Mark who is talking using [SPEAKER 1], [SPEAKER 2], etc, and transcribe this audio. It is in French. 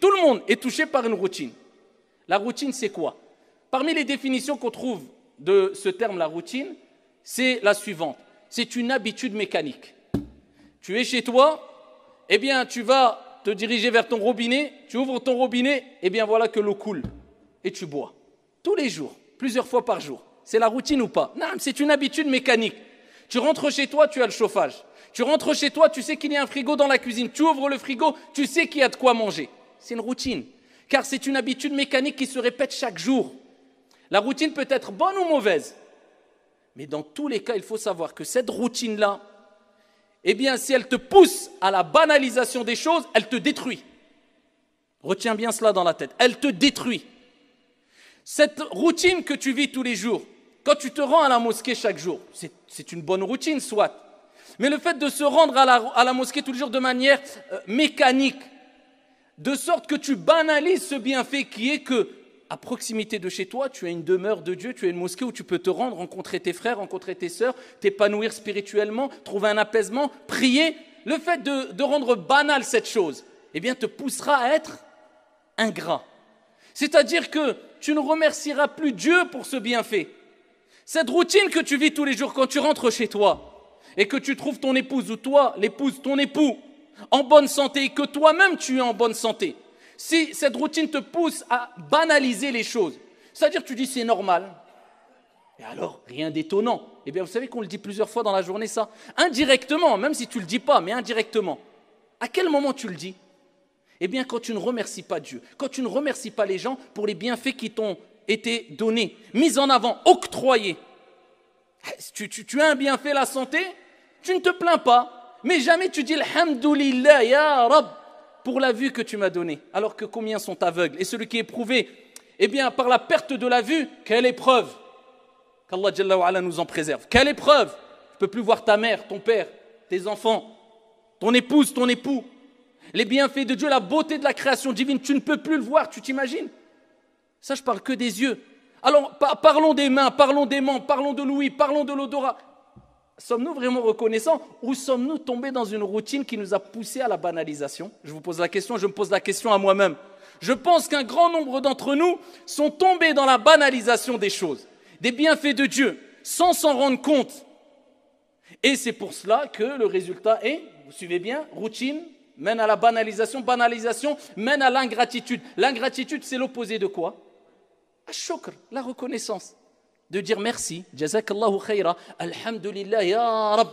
[SPEAKER 1] Tout le monde est touché par une routine. La routine, c'est quoi? Parmi les définitions qu'on trouve de ce terme, la routine, c'est la suivante. C'est une habitude mécanique. Tu es chez toi, eh bien, tu vas te diriger vers ton robinet, tu ouvres ton robinet, eh bien, voilà que l'eau coule et tu bois. Tous les jours, plusieurs fois par jour. C'est la routine ou pas? Non, c'est une habitude mécanique. Tu rentres chez toi, tu as le chauffage. Tu rentres chez toi, tu sais qu'il y a un frigo dans la cuisine. Tu ouvres le frigo, tu sais qu'il y a de quoi manger. C'est une routine. Car c'est une habitude mécanique qui se répète chaque jour. La routine peut être bonne ou mauvaise. Mais dans tous les cas, il faut savoir que cette routine-là, eh bien, si elle te pousse à la banalisation des choses, elle te détruit. Retiens bien cela dans la tête. Elle te détruit. Cette routine que tu vis tous les jours, quand tu te rends à la mosquée chaque jour, c'est une bonne routine, soit. Mais le fait de se rendre à la mosquée tous les jours de manière mécanique, de sorte que tu banalises ce bienfait qui est que, à proximité de chez toi, tu as une demeure de Dieu, tu as une mosquée où tu peux te rendre, rencontrer tes frères, rencontrer tes sœurs, t'épanouir spirituellement, trouver un apaisement, prier. Le fait de rendre banale cette chose, eh bien, te poussera à être ingrat. C'est-à-dire que tu ne remercieras plus Dieu pour ce bienfait. Cette routine que tu vis tous les jours quand tu rentres chez toi et que tu trouves ton épouse ou toi, l'épouse, ton époux, en bonne santé et que toi-même tu es en bonne santé, si cette routine te pousse à banaliser les choses, c'est-à-dire tu dis c'est normal, et alors rien d'étonnant, eh bien vous savez qu'on le dit plusieurs fois dans la journée ça, indirectement, même si tu ne le dis pas, mais indirectement. À quel moment tu le dis? Eh bien quand tu ne remercies pas Dieu, quand tu ne remercies pas les gens pour les bienfaits qui t'ont été donnés, mis en avant, octroyés. Tu as un bienfait, la santé, tu ne te plains pas. Mais jamais tu dis Alhamdulillah, ya Rab, pour la vue que tu m'as donnée. Alors que combien sont aveugles? Et celui qui est éprouvé, eh bien, par la perte de la vue, quelle épreuve! Qu'Allah Jalla wa Ala nous en préserve. Quelle épreuve! Tu ne peux plus voir ta mère, ton père, tes enfants, ton épouse, ton époux. Les bienfaits de Dieu, la beauté de la création divine, tu ne peux plus le voir, tu t'imagines? Ça, je parle que des yeux. Alors, parlons des mains, parlons des membres, parlons de l'ouïe, parlons de l'odorat. Sommes-nous vraiment reconnaissants ou sommes-nous tombés dans une routine qui nous a poussés à la banalisation? Je vous pose la question, je me pose la question à moi-même. Je pense qu'un grand nombre d'entre nous sont tombés dans la banalisation des choses, des bienfaits de Dieu, sans s'en rendre compte. Et c'est pour cela que le résultat est, vous suivez bien, routine mène à la banalisation, banalisation mène à l'ingratitude. L'ingratitude, c'est l'opposé de quoi? Ash-shukr, la reconnaissance. De dire merci, jazakallahu khayra, alhamdulillah ya Rab.